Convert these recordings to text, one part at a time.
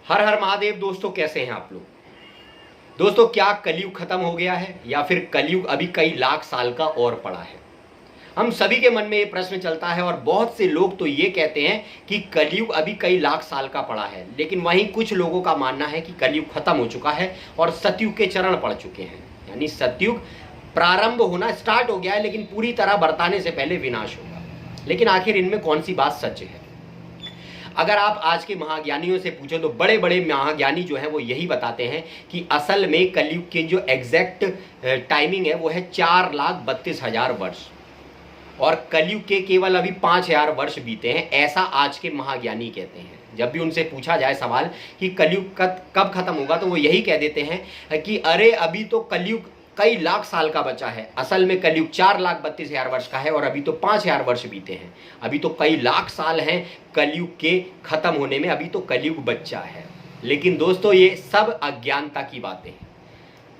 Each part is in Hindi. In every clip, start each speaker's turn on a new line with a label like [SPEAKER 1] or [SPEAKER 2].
[SPEAKER 1] हर हर महादेव। दोस्तों कैसे हैं आप लोग। दोस्तों क्या कलयुग खत्म हो गया है या फिर कलयुग अभी कई लाख साल का और पड़ा है। हम सभी के मन में ये प्रश्न चलता है और बहुत से लोग तो ये कहते हैं कि कलयुग अभी कई लाख साल का पड़ा है, लेकिन वहीं कुछ लोगों का मानना है कि कलयुग खत्म हो चुका है और सतयुग के चरण पड़ चुके हैं। यानी सतयुग प्रारंभ होना स्टार्ट हो गया है, लेकिन पूरी तरह बरताने से पहले विनाश होगा। लेकिन आखिर इनमें कौन सी बात सच है। अगर आप आज के महाज्ञानियों से पूछो तो बड़े बड़े महाज्ञानी जो हैं वो यही बताते हैं कि असल में कलयुग की जो एग्जैक्ट टाइमिंग है वो है 4,32,000 वर्ष और कलयुग के केवल अभी 5,000 वर्ष बीते हैं, ऐसा आज के महाज्ञानी कहते हैं। जब भी उनसे पूछा जाए सवाल कि कलयुग कब खत्म होगा तो वो यही कह देते हैं कि अरे अभी तो कलयुग कई लाख साल का बचा है। असल में कलयुग 4,32,000 वर्ष का है और अभी तो 5,000 वर्ष बीते हैं। अभी तो कई लाख साल हैं कलयुग के खत्म होने में, अभी तो कलयुग बच्चा है। लेकिन दोस्तों ये सब अज्ञानता की बातें हैं।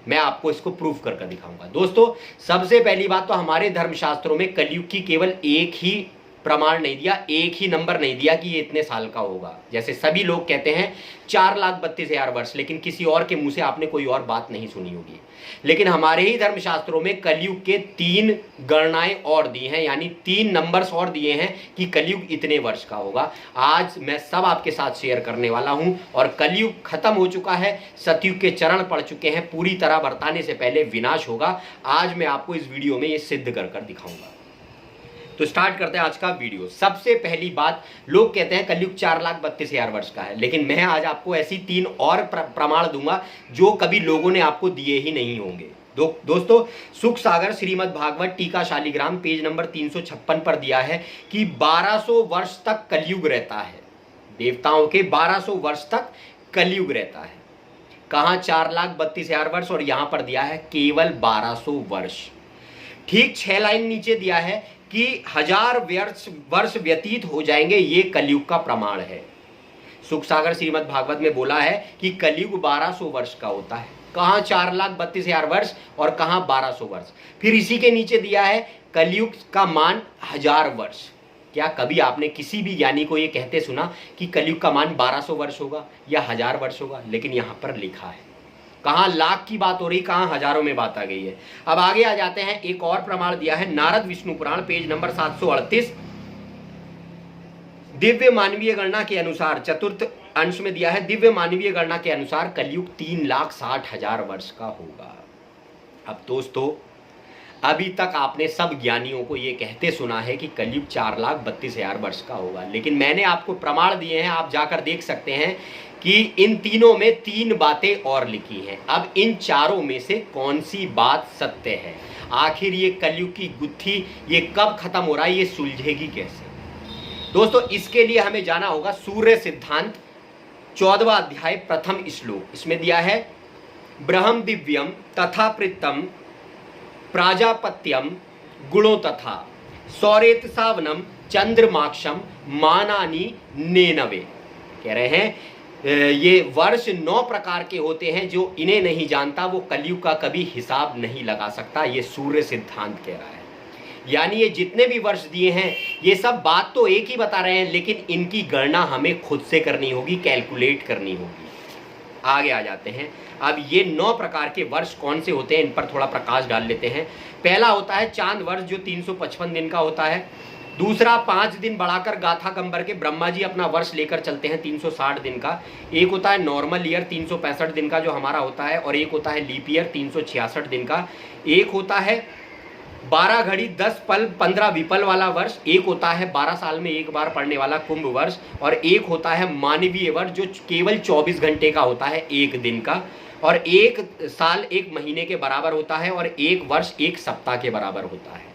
[SPEAKER 1] मैं आपको इसको प्रूफ करके दिखाऊंगा। दोस्तों सबसे पहली बात तो हमारे धर्मशास्त्रों में कलयुग की केवल एक ही प्रमाण नहीं दिया, एक ही नंबर नहीं दिया कि ये इतने साल का होगा। जैसे सभी लोग कहते हैं 4,32,000 वर्ष, लेकिन किसी और के मुंह से आपने कोई और बात नहीं सुनी होगी। लेकिन हमारे ही धर्मशास्त्रों में कलयुग के 3 गणनाएं और दी हैं, यानी 3 नंबर्स और दिए हैं कि कलयुग इतने वर्ष का होगा। आज मैं सब आपके साथ शेयर करने वाला हूं और कलयुग खत्म हो चुका है, सतयुग के चरण पड़ चुके हैं, पूरी तरह बरताने से पहले विनाश होगा। आज मैं आपको इस वीडियो में ये सिद्ध कर दिखाऊंगा। तो स्टार्ट करते हैं आज का वीडियो। सबसे पहली बात, लोग कहते हैं कलयुग 4,32,000 वर्ष का है, लेकिन मैं आज आपको ऐसी 3 और प्रमाण दूंगा जो कभी लोगों ने आपको दिए ही नहीं होंगे। दोस्तों सुख सागर श्रीमद् भागवत टीका शालिग्राम पेज नंबर 356 पर दिया है कि 1200 वर्ष तक कलयुग रहता है। देवताओं के 1200 वर्ष तक कलयुग रहता है। कहां 4,32,000 वर्ष और यहां पर दिया है केवल 1200 वर्ष। ठीक 6 लाइन नीचे दिया है कि 1000 वर्ष व्यतीत हो जाएंगे, ये कलयुग का प्रमाण है। सुख सागर श्रीमद् भागवत में बोला है कि कलयुग 1200 वर्ष का होता है। कहां 4,32,000 वर्ष और कहां 1200 वर्ष। फिर इसी के नीचे दिया है कलयुग का मान 1000 वर्ष। क्या कभी आपने किसी भी ज्ञानी को यह कहते सुना कि कलयुग का मान 1200 वर्ष होगा या 1000 वर्ष होगा। लेकिन यहां पर लिखा है, कहां लाख की बात हो रही, कहां हजारों में बात आ गई है। अब आगे आ जाते हैं। एक और प्रमाण दिया है नारद विष्णु पुराण पेज नंबर 738 दिव्य मानवीय गणना के अनुसार, चतुर्थ अंश में दिया है, दिव्य मानवीय गणना के अनुसार कलयुग 3,60,000 वर्ष का होगा। अब दोस्तों अभी तक आपने सब ज्ञानियों को यह कहते सुना है कि कलयुग 4,32,000 वर्ष का होगा, लेकिन मैंने आपको प्रमाण दिए हैं, आप जाकर देख सकते हैं कि इन तीनों में 3 बातें और लिखी हैं। अब इन चारों में से कौन सी बात सत्य है। आखिर ये कलयुग की गुत्थी ये कब खत्म हो रहा है, ये सुलझेगी कैसे। दोस्तों इसके लिए हमें जाना होगा सूर्य सिद्धांत 14वां अध्याय प्रथम श्लोक। इसमें दिया है ब्रह्म दिव्यम तथा प्रीतम प्राजापत्यम गुणों तथा सौरेत सावनम चंद्रमाक्षम मानानी नेनवे। कह रहे हैं ये वर्ष 9 प्रकार के होते हैं, जो इन्हें नहीं जानता वो कलयुग का कभी हिसाब नहीं लगा सकता। ये सूर्य सिद्धांत कह रहा है। यानी ये जितने भी वर्ष दिए हैं ये सब बात तो एक ही बता रहे हैं, लेकिन इनकी गणना हमें खुद से करनी होगी, कैलकुलेट करनी होगी। आगे आ जाते हैं। अब ये 9 प्रकार के वर्ष कौन से होते हैं, इन पर थोड़ा प्रकाश डाल लेते हैं। पहला होता है चांद वर्ष जो 355 दिन का होता है। दूसरा 5 दिन बढ़ाकर गाथा कंबर के ब्रह्मा जी अपना वर्ष लेकर चलते हैं 360 दिन का। एक होता है नॉर्मल ईयर 365 दिन का जो हमारा होता है, और एक होता है लीप ईयर 366 दिन का। एक होता है 12 घड़ी 10 पल 15 विपल वाला वर्ष। एक होता है 12 साल में एक बार पड़ने वाला कुंभ वर्ष। और एक होता है मानवीय वर्ष जो केवल 24 घंटे का होता है, 1 दिन का। और 1 साल 1 महीने के बराबर होता है और 1 वर्ष 1 सप्ताह के बराबर होता है।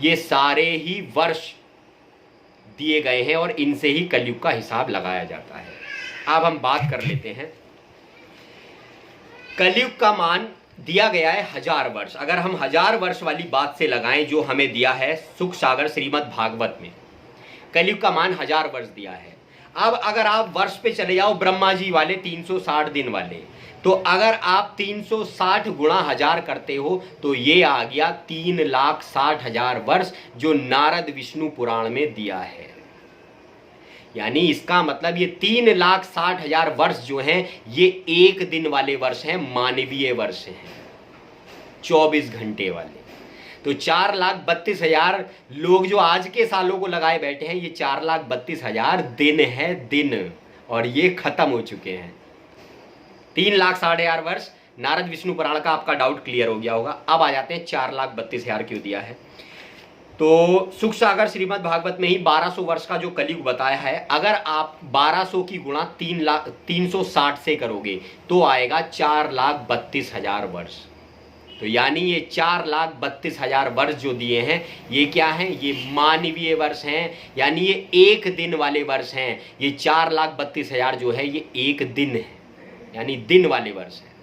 [SPEAKER 1] ये सारे ही वर्ष दिए गए हैं और इनसे ही कलयुग का हिसाब लगाया जाता है। अब हम बात कर लेते हैं। कलयुग का मान दिया गया है 1000 वर्ष। अगर हम 1000 वर्ष वाली बात से लगाएं जो हमें दिया है सुख सागर श्रीमद् भागवत में, कलयुग का मान 1000 वर्ष दिया है। अब अगर आप वर्ष पे चले जाओ ब्रह्मा जी वाले 360 दिन वाले, तो अगर आप 360 गुणा 1000 करते हो तो ये आ गया 3,60,000 वर्ष जो नारद विष्णु पुराण में दिया है। यानी इसका मतलब ये 3,60,000 वर्ष जो हैं ये एक दिन वाले वर्ष हैं, मानवीय वर्ष हैं, 24 घंटे वाले। तो 4,32,000 लोग जो आज के सालों को लगाए बैठे हैं, ये 4,32,000 दिन है, दिन, और ये खत्म हो चुके हैं। 3,60,000 वर्ष नारद विष्णु पुराण का आपका डाउट क्लियर हो गया होगा। अब आ जाते हैं 4,32,000 क्यों दिया है। तो सुख सागर श्रीमद् भागवत में ही 1200 वर्ष का जो कलयुग बताया है, अगर आप 1200 की गुणा 360 से करोगे तो आएगा 4,32,000 वर्ष। तो यानी ये 4,32,000 वर्ष जो दिए हैं ये क्या हैं, ये मानवीय वर्ष हैं, यानी ये एक दिन वाले वर्ष हैं। ये 4,32,000 जो है ये एक दिन है, यानी दिन वाले वर्ष हैं।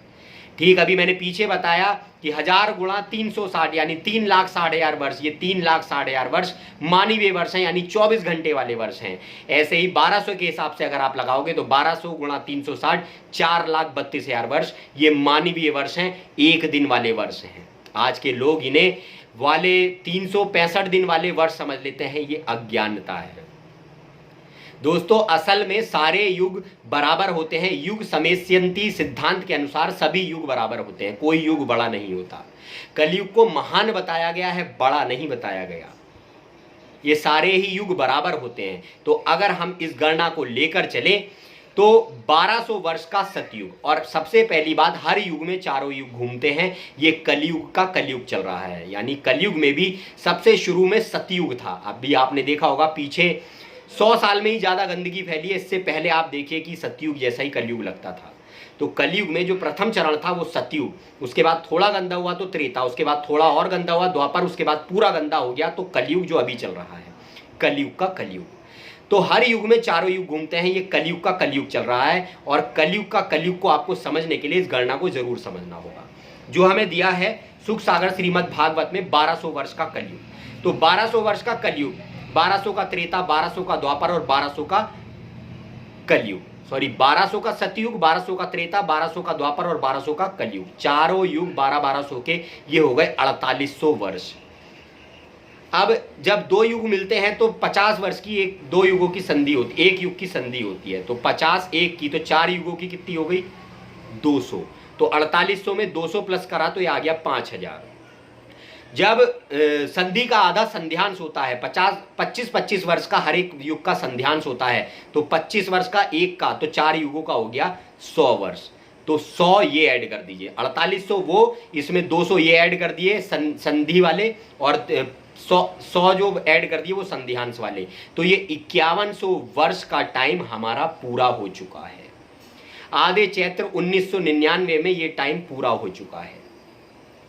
[SPEAKER 1] ठीक, अभी मैंने पीछे बताया कि 1000 गुणा 360 यानी 3,60,000 वर्ष, ये 3,60,000 वर्ष मानवीय वर्ष हैं, यानी 24 घंटे वाले वर्ष हैं। ऐसे ही 1200 के हिसाब से अगर आप लगाओगे तो 1200 गुणा 360 4,32,000 वर्ष, ये मानवीय वर्ष हैं, एक दिन वाले वर्ष हैं। आज के लोग इन्हें वाले 365 दिन वाले वर्ष समझ लेते हैं, ये अज्ञानता है। दोस्तों असल में सारे युग बराबर होते हैं। युग समेस्यन्ति सिद्धांत के अनुसार सभी युग बराबर होते हैं, कोई युग बड़ा नहीं होता। कलयुग को महान बताया गया है, बड़ा नहीं बताया गया। ये सारे ही युग बराबर होते हैं। तो अगर हम इस गणना को लेकर चलें तो 1200 वर्ष का सतयुग, और सबसे पहली बात हर युग में चारों युग घूमते हैं, ये कलयुग का कलयुग चल रहा है। यानी कलयुग में भी सबसे शुरू में सतयुग था। अभी आपने देखा होगा पीछे 100 साल में ही ज़्यादा गंदगी फैली है, इससे पहले आप देखिए कि सतयुग जैसा ही कलयुग लगता था। तो कलयुग में जो प्रथम चरण था वो सतयुग, उसके बाद थोड़ा गंदा हुआ तो त्रेता, उसके बाद थोड़ा और गंदा हुआ द्वापर, उसके बाद पूरा गंदा हो गया तो कलयुग जो अभी चल रहा है, कलयुग का कलयुग। तो हर युग में चारों युग घूमते हैं, ये कलयुग का कलयुग चल रहा है। और कलयुग का कलयुग को आपको समझने के लिए इस गणना को जरूर समझना होगा जो हमें दिया है सुख सागर श्रीमद् भागवत में 1200 वर्ष का कलयुग। तो 1200 वर्ष का कलयुग, 1200 का त्रेता, 1200 का द्वापर और 1200 का कलयुग, 1200 का सतयुग, 1200 का त्रेता, 1200 का द्वापर और 1200 का कलयुग, चारों युग 1200 के, ये हो गए 4800 वर्ष। अब जब दो युग मिलते हैं तो 50 वर्ष की एक दो युगों की संधि होती है, एक युग की संधि होती है। तो 50 एक की, तो 4 युगों की कितनी हो गई, 200। तो 4800 में 200 प्लस करा तो ये आ गया 5000। जब संधि का आधा संध्यांश होता है, 25 वर्ष का हर एक युग का संध्यांश होता है, तो 25 वर्ष का एक का, तो 4 युगों का हो गया 100 वर्ष। तो 100 ये ऐड कर दीजिए, 4800 वो, इसमें 200 ये ऐड कर दिए संधि वाले, और 100 जो ऐड कर दिए वो संध्यांश वाले। तो ये 5100 वर्ष का टाइम हमारा पूरा हो चुका है। आधे चैत्र 1999 में ये टाइम पूरा हो चुका है।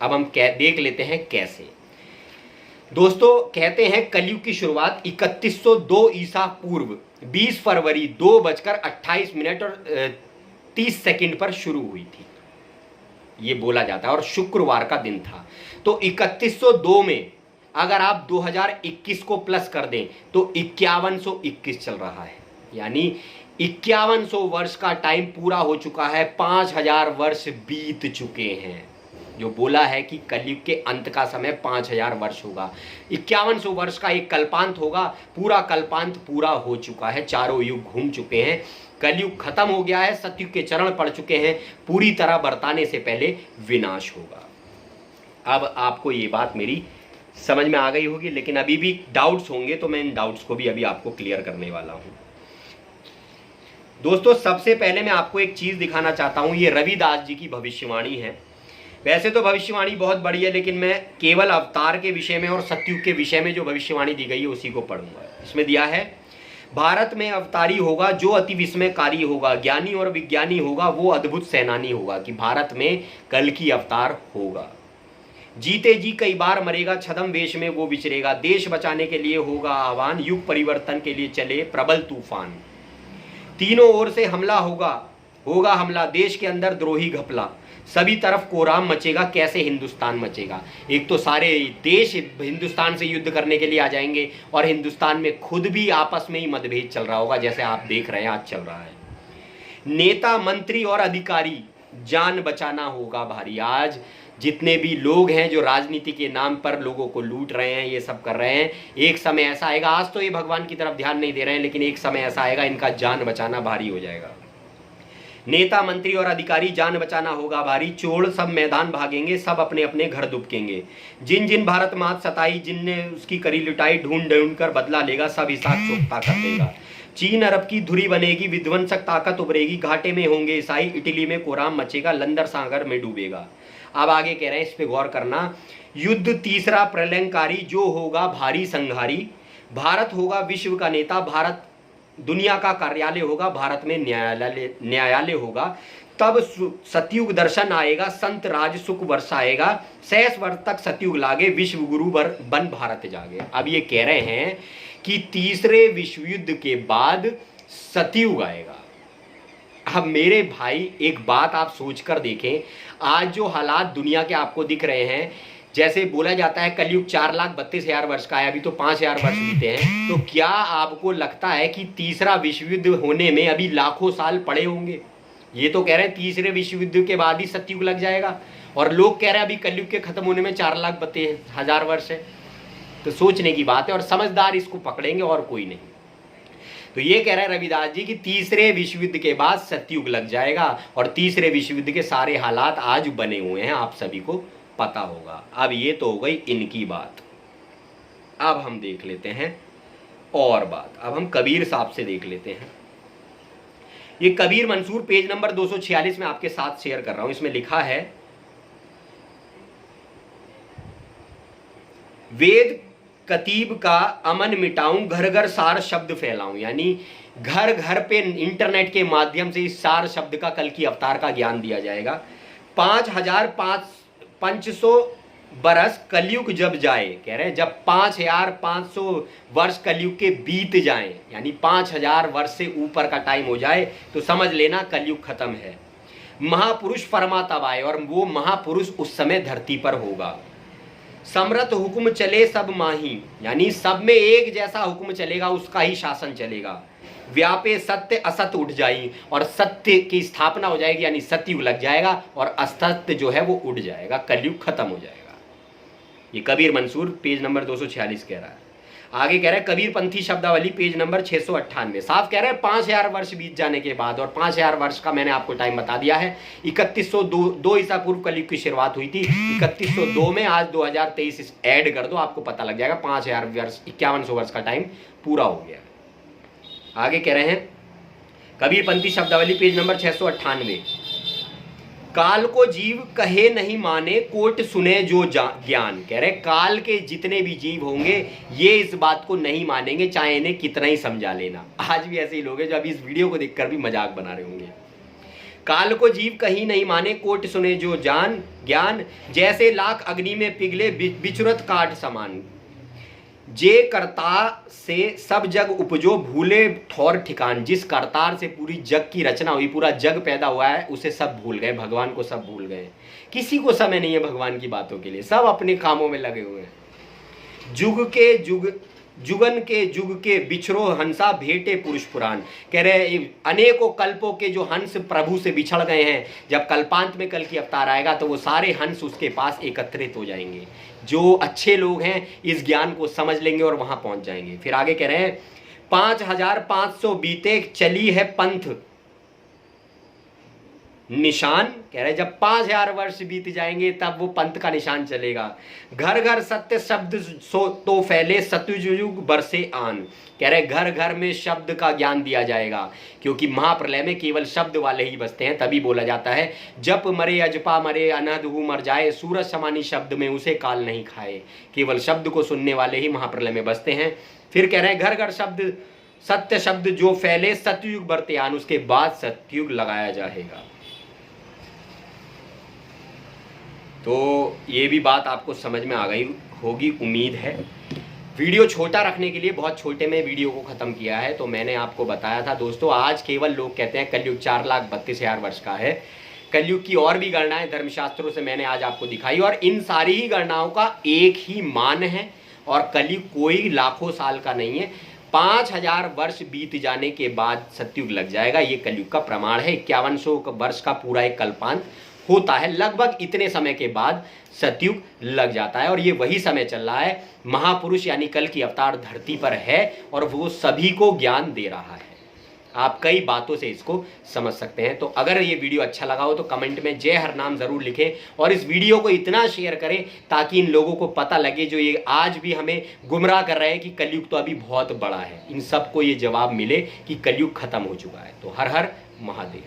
[SPEAKER 1] अब हम देख लेते हैं कैसे। दोस्तों कहते हैं कलयुग की शुरुआत 3102 ईसा पूर्व 20 फरवरी 2:28 और 30 सेकंड पर शुरू हुई थी, ये बोला जाता है, और शुक्रवार का दिन था। तो 3102 में अगर आप 2021 को प्लस कर दें तो 5121 चल रहा है, यानी 5100 वर्ष का टाइम पूरा हो चुका है। 5000 वर्ष बीत चुके हैं। जो बोला है कि कलयुग के अंत का समय 5000 वर्ष होगा, 5100 वर्ष का एक कल्पांत होगा, पूरा कल्पांत पूरा हो चुका है, चारों युग घूम चुके हैं, कलयुग खत्म हो गया है, सतयुग के चरण पड़ चुके हैं, पूरी तरह बरताने से पहले विनाश होगा। अब आपको ये बात मेरी समझ में आ गई होगी, लेकिन अभी भी डाउट्स होंगे तो मैं इन डाउट्स को भी अभी आपको क्लियर करने वाला हूं। दोस्तों सबसे पहले मैं आपको एक चीज दिखाना चाहता हूं, ये रविदास जी की भविष्यवाणी है। वैसे तो भविष्यवाणी बहुत बड़ी है, लेकिन मैं केवल अवतार के विषय में और सतयुग के विषय में जो भविष्यवाणी दी गई है उसी को पढ़ूंगा। इसमें दिया है, भारत में अवतारी होगा जो अति विस्मयकारी होगा, ज्ञानी और विज्ञानी होगा वो अद्भुत सेनानी होगा। कि भारत में कल की अवतार होगा। जीते जी कई बार मरेगा, छद्म वेश में वो विचरेगा, देश बचाने के लिए होगा आह्वान, युग परिवर्तन के लिए चले प्रबल तूफान। तीनों ओर से हमला होगा हमला, देश के अंदर द्रोही घपला, सभी तरफ कोराम मचेगा, कैसे हिंदुस्तान मचेगा। एक तो सारे देश हिंदुस्तान से युद्ध करने के लिए आ जाएंगे, और हिंदुस्तान में खुद भी आपस में ही मतभेद चल रहा होगा, जैसे आप देख रहे हैं आज चल रहा है। नेता मंत्री और अधिकारी जान बचाना होगा भारी। आज जितने भी लोग हैं जो राजनीति के नाम पर लोगों को लूट रहे हैं, ये सब कर रहे हैं, एक समय ऐसा आएगा, आज तो ये भगवान की तरफ ध्यान नहीं दे रहे हैं, लेकिन एक समय ऐसा आएगा इनका जान बचाना भारी हो जाएगा। नेता मंत्री और अधिकारी जान बचाना होगा भारी, चोर सब मैदान भागेंगे, सब अपने अपने घर दुबकेंगे। जिन जिन भारत मात सताई, जिनने उसकी करी लुटाई, ढूंढ ढूंढ कर बदला लेगा, सब हिसाब चुकता कर देगा। चीन अरब की धुरी बनेगी, विध्वंसक ताकत उभरेगी, घाटे में होंगे ईसाई, इटली में कोराम मचेगा, लंदर सागर में डूबेगा। अब आगे कह रहे हैं, इस पे गौर करना। युद्ध तीसरा प्रलयंकारी, जो होगा भारी संहारी, भारत होगा विश्व का नेता, भारत दुनिया का कार्यालय होगा, भारत में न्यायालय होगा, तब सतयुग दर्शन आएगा, संत राज सुख बरसाएगा, शेष वर्ष तक सतयुग लागे, विश्व गुरु बन भारत जागे। अब ये कह रहे हैं कि तीसरे विश्व युद्ध के बाद सतयुग आएगा। अब मेरे भाई एक बात आप सोच कर देखें, आज जो हालात दुनिया के आपको दिख रहे हैं, जैसे बोला जाता है कलयुग 4,32,000 वर्ष का है, अभी तो 5,000 वर्ष बीते हैं, तो क्या आपको लगता है कि तीसरा विश्व युद्ध होने में अभी लाखों साल पड़े होंगे? ये तो कह रहे हैं तीसरे विश्व युद्ध के बाद ही सतयुग लग जाएगा, और लोग कह रहे हैं अभी कलयुग के खत्म होने में 4,32,000 वर्ष है। तो सोचने की बात है, और समझदार इसको पकड़ेंगे और कोई नहीं। तो ये कह रहे हैं रविदास जी कि तीसरे विश्व युद्ध के बाद सतयुग लग जाएगा, और तीसरे विश्व युद्ध के सारे हालात आज बने हुए हैं, आप सभी को पता होगा। अब ये तो हो गई इनकी बात। अब हम देख लेते हैं और बात, अब हम कबीर साहब से देख लेते हैं। ये कबीर मंसूर पेज नंबर 246 में आपके साथ शेयर कर रहा हूं। इसमें लिखा है, वेद कतीब का अमन मिटाऊं, घर घर सार शब्द फैलाऊं। यानी घर घर पे इंटरनेट के माध्यम से इस सार शब्द का, कल की अवतार का ज्ञान दिया जाएगा। 5,500 बरस कलयुग जब जाए, कह रहे हैं जब 5,500 वर्ष कलयुग के बीत जाएं, यानी 5,000 वर्ष से ऊपर का टाइम हो जाए, तो समझ लेना कलयुग खत्म है। महापुरुष फरमा तब आए, और वो महापुरुष उस समय धरती पर होगा। समरथ हुक्म चले सब माही, यानी सब में एक जैसा हुक्म चलेगा, उसका ही शासन चलेगा। व्यापे सत्य असत्य उठ जाई, और सत्य की स्थापना हो जाएगी, यानी सतयुग लग जाएगा, और असत्य जो है वो उड़ जाएगा, कलयुग खत्म हो जाएगा। ये कबीर मंसूर पेज नंबर 246 कह रहा है। आगे कह रहा है कबीर पंथी शब्दावली पेज नंबर 698, साफ कह रहे हैं 5,000 वर्ष बीत जाने के बाद, और 5,000 वर्ष का मैंने आपको टाइम बता दिया है। 3102 ईसा पूर्व कलयुग की शुरुआत हुई थी, 3102 में आज 2023 ऐड कर दो, आपको पता लग जाएगा 5,000 वर्ष 5100 वर्ष का टाइम पूरा हो गया। आगे कह रहे हैं कबीर पंथी शब्दावली पेज नंबर 698, काल को जीव कहे नहीं माने, कोट सुने जो ज्ञान। कह रहे काल के जितने भी जीव होंगे ये इस बात को नहीं मानेंगे, चाहे इन्हें कितना ही समझा लेना। आज भी ऐसे ही लोग हैं जो अभी इस वीडियो को देखकर भी मजाक बना रहे होंगे। काल को जीव कहीं नहीं माने, कोट सुने जो ज्ञान, जैसे लाख अग्नि में पिघले बिचुरत काट समान। जे करता से सब जग उपजो, भूले ठौर ठिकान। जिस करतार से पूरी जग की रचना हुई, पूरा जग पैदा हुआ है, उसे सब भूल गए, भगवान को सब भूल गए। किसी को समय नहीं है भगवान की बातों के लिए, सब अपने कामों में लगे हुए हैं। जुगन के जुग के बिछड़ो हंसा, भेटे पुरुष पुराण। कह रहे अनेकों कल्पों के जो हंस प्रभु से बिछड़ गए हैं, जब कल्पांत में कल की अवतार आएगा तो वो सारे हंस उसके पास एकत्रित हो जाएंगे। जो अच्छे लोग हैं इस ज्ञान को समझ लेंगे और वहां पहुंच जाएंगे। फिर आगे कह रहे हैं 5,500 बीते चली है पंथ निशान। कह रहे जब 5,000 वर्ष बीत जाएंगे तब वो पंथ का निशान चलेगा। घर घर सत्य शब्द सो तो फैले, सतयुग बरसे आन। कह रहे घर घर में शब्द का ज्ञान दिया जाएगा, क्योंकि महाप्रलय में केवल शब्द वाले ही बसते हैं। तभी बोला जाता है जप मरे अजपा मरे, अनहद हु मर जाए, सूरज समानी शब्द में उसे काल नहीं खाए। केवल शब्द को सुनने वाले ही महाप्रलय में बसते हैं। फिर कह रहे हैं घर घर शब्द सत्य शब्द जो फैले, सतयुग बरते आन। उसके बाद सतयुग लगाया जाएगा। तो ये भी बात आपको समझ में आ गई होगी, उम्मीद है। वीडियो छोटा रखने के लिए बहुत छोटे में वीडियो को ख़त्म किया है। तो मैंने आपको बताया था दोस्तों, आज केवल लोग कहते हैं कलयुग 4,32,000 वर्ष का है। कलयुग की और भी गणनाएं धर्मशास्त्रों से मैंने आज आपको दिखाई, और इन सारी ही गणनाओं का एक ही मान है, और कलयुग कोई लाखों साल का नहीं है। 5,000 वर्ष बीत जाने के बाद सतयुग लग जाएगा, ये कलयुग का प्रमाण है। 5100 वर्ष का पूरा एक कल्पांत होता है, लगभग इतने समय के बाद सतयुग लग जाता है। और ये वही समय चल रहा है, महापुरुष यानी कल की अवतार धरती पर है और वो सभी को ज्ञान दे रहा है। आप कई बातों से इसको समझ सकते हैं। तो अगर ये वीडियो अच्छा लगा हो तो कमेंट में जय हरनाम जरूर लिखें और इस वीडियो को इतना शेयर करें ताकि इन लोगों को पता लगे जो ये आज भी हमें गुमराह कर रहे हैं कि कलयुग तो अभी बहुत बड़ा है, इन सबको ये जवाब मिले कि कलयुग खत्म हो चुका है। तो हर हर महादेव।